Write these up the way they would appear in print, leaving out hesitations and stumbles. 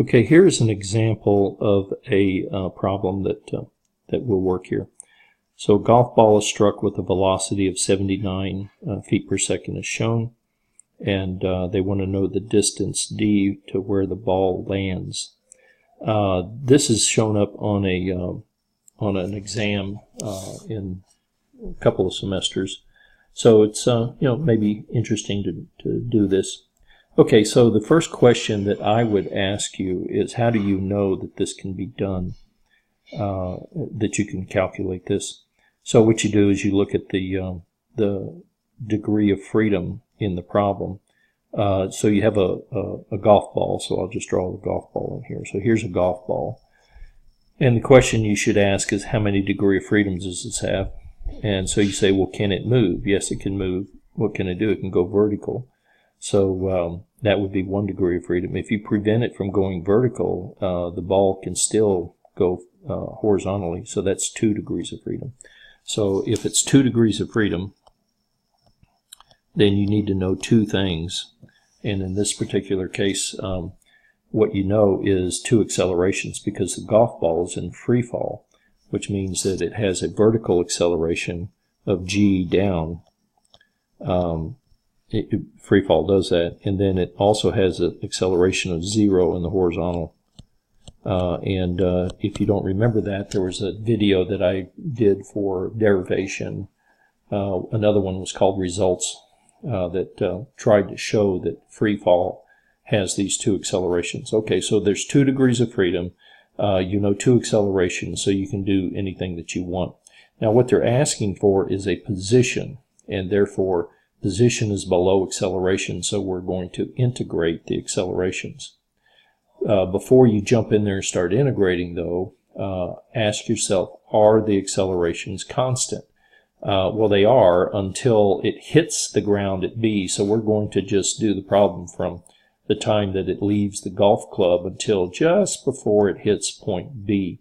Okay, here's an example of a problem that will work here. So a golf ball is struck with a velocity of 79 feet per second as shown, and they want to know the distance d to where the ball lands. This is shown up on an exam in a couple of semesters, so it's maybe interesting to do this. Okay, so the first question that I would ask you is, how do you know that this can be done, that you can calculate this? So what you do is you look at the degree of freedom in the problem. So you have a golf ball, so I'll just draw the golf ball in here. So here's a golf ball. And the question you should ask is, how many degree of freedoms does this have? And so you say, well, can it move? Yes, it can move. What can it do? It can go vertical. So that would be 1 degree of freedom. If you prevent it from going vertical, the ball can still go horizontally, so that's 2 degrees of freedom. So if it's 2 degrees of freedom, then you need to know 2 things. And in this particular case, what you know is 2 accelerations, because the golf ball is in free fall, which means that it has a vertical acceleration of g down. Free fall does that, and then it also has an acceleration of 0 in the horizontal. If you don't remember that, there was a video that I did for derivation. Another one was called Results, that tried to show that free fall has these 2 accelerations. Okay, so there's 2 degrees of freedom. You know 2 accelerations, so you can do anything that you want. Now what they're asking for is a position, and therefore position is below acceleration, so we're going to integrate the accelerations. Before you jump in there and start integrating, though, ask yourself, are the accelerations constant? Well, they are until it hits the ground at B, so we're going to just do the problem from the time that it leaves the golf club until just before it hits point B.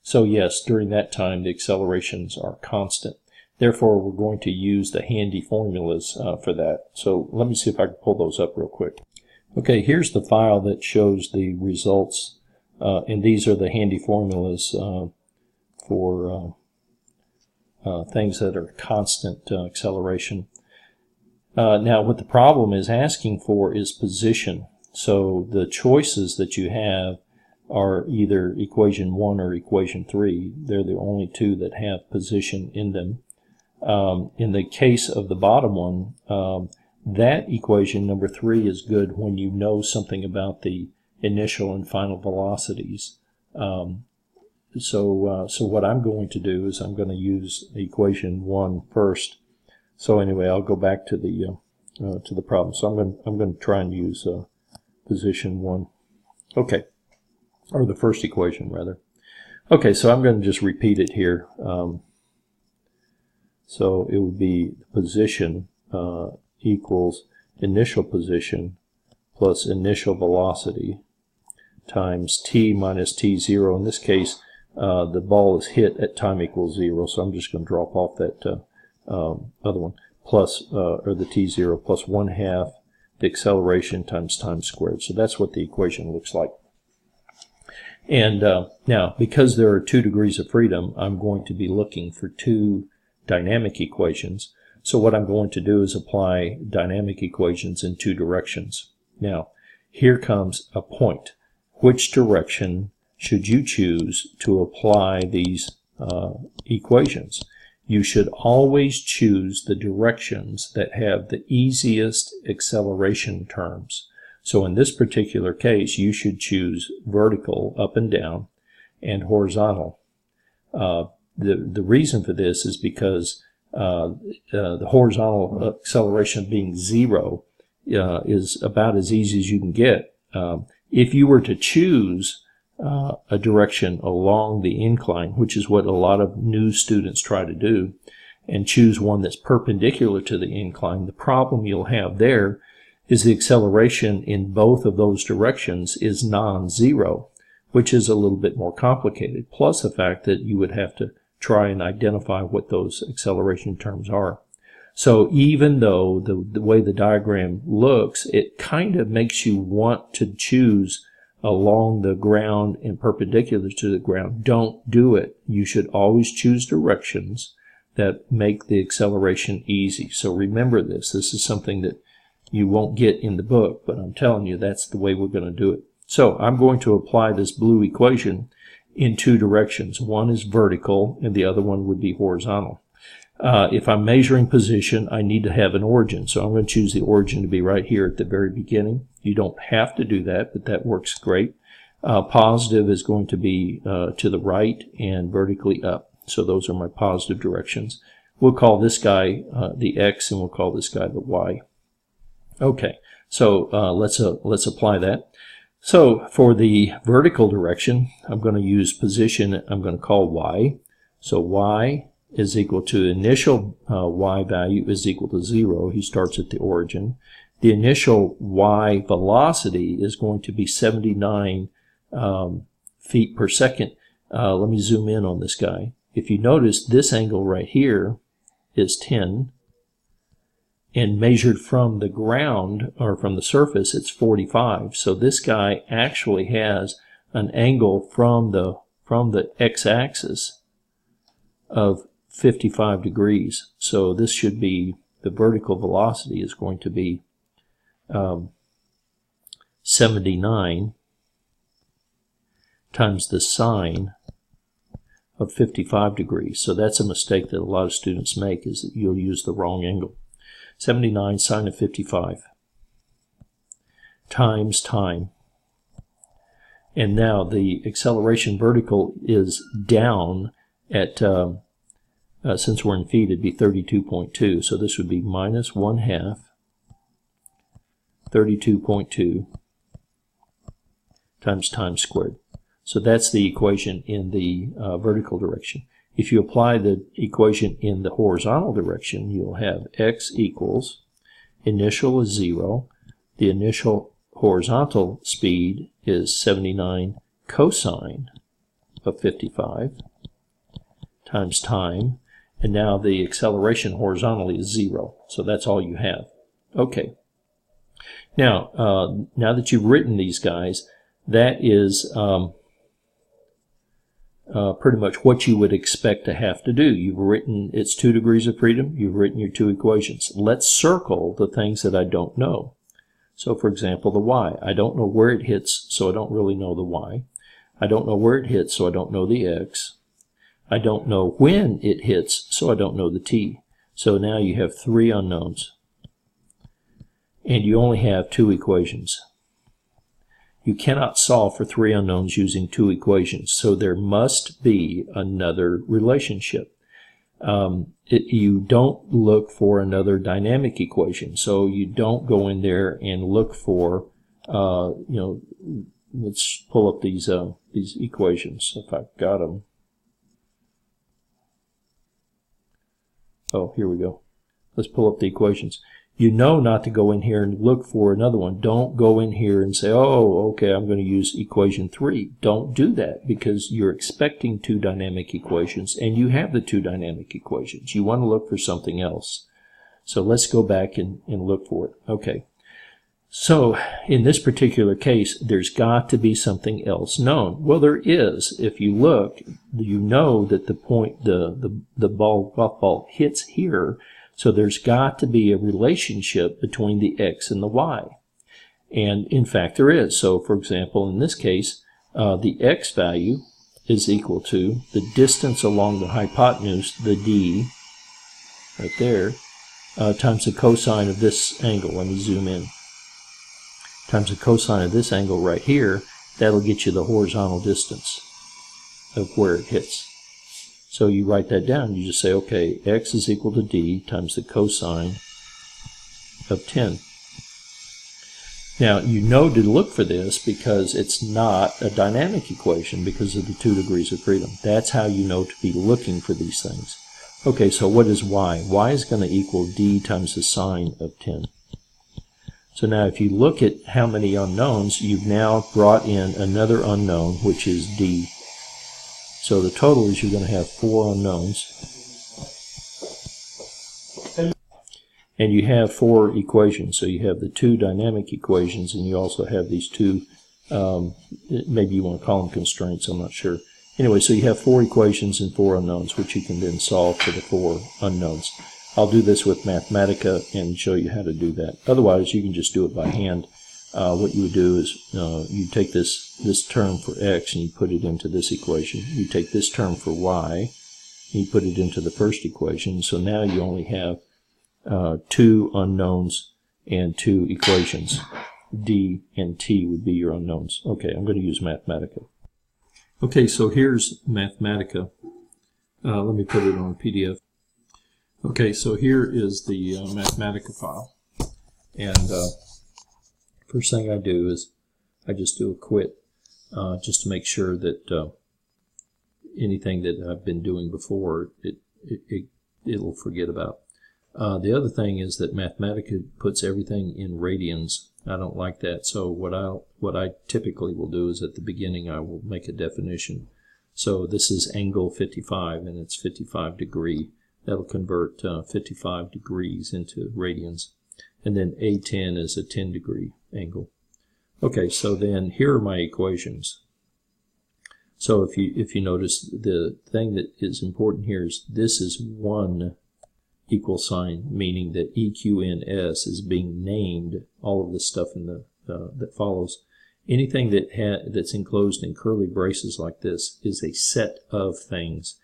So yes, during that time the accelerations are constant. Therefore, we're going to use the handy formulas for that. So let me see if I can pull those up real quick. Okay, here's the file that shows the results, and these are the handy formulas for things that are constant acceleration. Now, what the problem is asking for is position. So the choices that you have are either equation 1 or equation 3. They're the only 2 that have position in them. In the case of the bottom one, that equation, number 3, is good when you know something about the initial and final velocities. So what I'm going to do is I'm going to use equation 1 first. So anyway, I'll go back to the problem. So I'm going to try and use position 1. Okay, or the first equation rather. Okay, so I'm going to just repeat it here. So it would be position equals initial position plus initial velocity times t minus t0. In this case, the ball is hit at time equals 0, so I'm just going to drop off that other one, plus, or the t0 plus 1/2 the acceleration times time squared. So that's what the equation looks like. And now, because there are 2 degrees of freedom, I'm going to be looking for 2 dynamic equations. So what I'm going to do is apply dynamic equations in 2 directions. Now, here comes a point. Which direction should you choose to apply these equations? You should always choose the directions that have the easiest acceleration terms. So in this particular case, you should choose vertical, up and down, and horizontal. The reason for this is because the horizontal acceleration being 0 is about as easy as you can get. If you were to choose a direction along the incline, which is what a lot of new students try to do, and choose one that's perpendicular to the incline, the problem you'll have there is the acceleration in both of those directions is non-zero, which is a little bit more complicated, plus the fact that you would have to try and identify what those acceleration terms are. So even though the way the diagram looks, it kind of makes you want to choose along the ground and perpendicular to the ground, don't do it. You should always choose directions that make the acceleration easy. So remember this. This is something that you won't get in the book, but I'm telling you that's the way we're going to do it. So I'm going to apply this blue equation in two directions. One is vertical and the other one would be horizontal. If I'm measuring position, I need to have an origin. So I'm going to choose the origin to be right here at the very beginning. You don't have to do that, but that works great. Positive is going to be to the right and vertically up. So those are my positive directions. We'll call this guy the X and we'll call this guy the Y. Okay, so let's apply that. So for the vertical direction, I'm going to use position, I'm going to call Y. So Y is equal to initial Y value is equal to 0. He starts at the origin. The initial Y velocity is going to be 79 feet per second. Let me zoom in on this guy. If you notice, this angle right here is 10. And measured from the ground, or from the surface, it's 45. So this guy actually has an angle from the x-axis of 55 degrees. So this should be, the vertical velocity is going to be 79 times the sine of 55 degrees. So that's a mistake that a lot of students make, is that you'll use the wrong angle. 79 sine of 55 times time. And now the acceleration vertical is down at, since we're in feet, it'd be 32.2. So this would be minus 1/2 32.2 times time squared. So that's the equation in the vertical direction. If you apply the equation in the horizontal direction, you'll have x equals, initial is 0, the initial horizontal speed is 79 cosine of 55 times time, and now the acceleration horizontally is 0. So that's all you have. Okay. Now, now that you've written these guys, that is pretty much what you would expect to have to do. You've written its 2 degrees of freedom. You've written your two equations. Let's circle the things that I don't know. So, for example, the y. I don't know where it hits, so I don't really know the y. I don't know where it hits, so I don't know the x. I don't know when it hits, so I don't know the t. So now you have 3 unknowns. And you only have 2 equations. You cannot solve for 3 unknowns using 2 equations, so there must be another relationship. You don't look for another dynamic equation, so you don't go in there and look for, let's pull up these equations if I've got them. Oh, here we go. Let's pull up the equations. You know not to go in here and look for another one. Don't go in here and say, oh, okay, I'm going to use equation 3. Don't do that, because you're expecting 2 dynamic equations, and you have the 2 dynamic equations. You want to look for something else. So let's go back and look for it. Okay. So in this particular case, there's got to be something else known. Well, there is. If you look, you know that the point, the golf ball hits here. So there's got to be a relationship between the x and the y. And in fact there is. So for example, in this case, the x value is equal to the distance along the hypotenuse, the d, right there, times the cosine of this angle. Let me zoom in. Times the cosine of this angle right here. That'll get you the horizontal distance of where it hits. So you write that down. You just say, okay, x is equal to d times the cosine of 10. Now, you know to look for this because it's not a dynamic equation because of the 2 degrees of freedom. That's how you know to be looking for these things. Okay, so what is y? Y is going to equal d times the sine of 10. So now if you look at how many unknowns, you've now brought in another unknown, which is d. So the total is you're going to have 4 unknowns. And you have 4 equations. So you have the 2 dynamic equations, and you also have these 2 Maybe you want to call them constraints, I'm not sure. Anyway, so you have 4 equations and 4 unknowns, which you can then solve for the 4 unknowns. I'll do this with Mathematica and show you how to do that. Otherwise, you can just do it by hand. What you would do is you take this term for x and you put it into this equation. You take this term for y and you put it into the first equation. So now you only have 2 unknowns and 2 equations. D and T would be your unknowns. Okay, I'm going to use Mathematica. Okay, so here's Mathematica. Let me put it on a PDF. Okay, so here is the Mathematica file. And first thing I do is I just do a quit just to make sure that anything that I've been doing before, it'll forget about. The other thing is that Mathematica puts everything in radians. I don't like that, so what I typically will do is at the beginning I will make a definition. So this is angle 55, and it's 55 degree. That'll convert 55 degrees into radians. And then A10 is a 10 degree angle. Okay, so then here are my equations. So if you notice, the thing that is important here is this is one equal sign, meaning that EQNS is being named. All of this stuff in the that follows. Anything that's enclosed in curly braces like this is a set of things.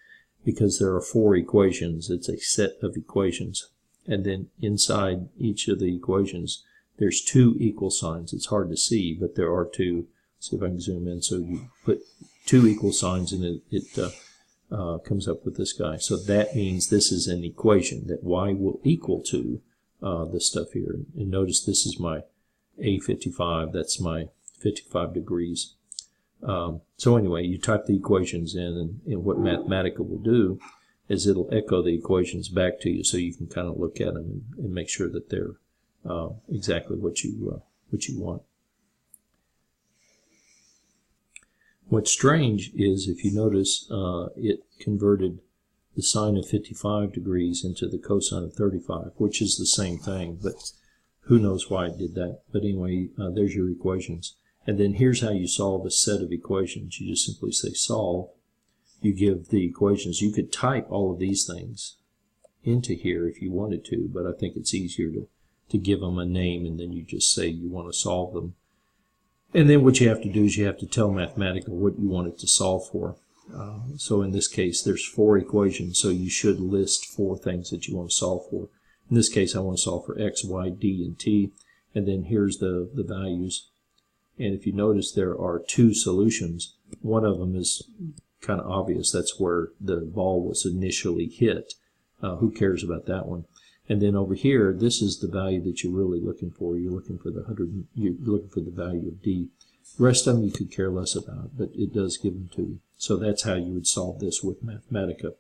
Because there are 4 equations, it's a set of equations. And then inside each of the equations, there's 2 equal signs. It's hard to see, but there are 2. See if I can zoom in. So you put 2 equal signs and it comes up with this guy. So that means this is an equation, that y will equal to this stuff here. And notice this is my A55, that's my 55 degrees. So anyway, you type the equations in, and what Mathematica will do is it'll echo the equations back to you, so you can kind of look at them and make sure that they're exactly what you want. What's strange is, if you notice, it converted the sine of 55 degrees into the cosine of 35, which is the same thing, but who knows why it did that. But anyway, there's your equations. And then here's how you solve a set of equations. You just simply say solve. You give the equations. You could type all of these things into here if you wanted to, but I think it's easier to give them a name, and then you just say you want to solve them. And then what you have to do is you have to tell Mathematica what you want it to solve for. So in this case, there's 4 equations, so you should list 4 things that you want to solve for. In this case, I want to solve for x, y, d, and t, and then here's the values. And if you notice, there are 2 solutions. One of them is kind of obvious. That's where the ball was initially hit. Who cares about that one? And then over here, this is the value that you're really looking for. You're looking for you're looking for the value of d. The rest of them you could care less about, but it does give them to you. So that's how you would solve this with Mathematica.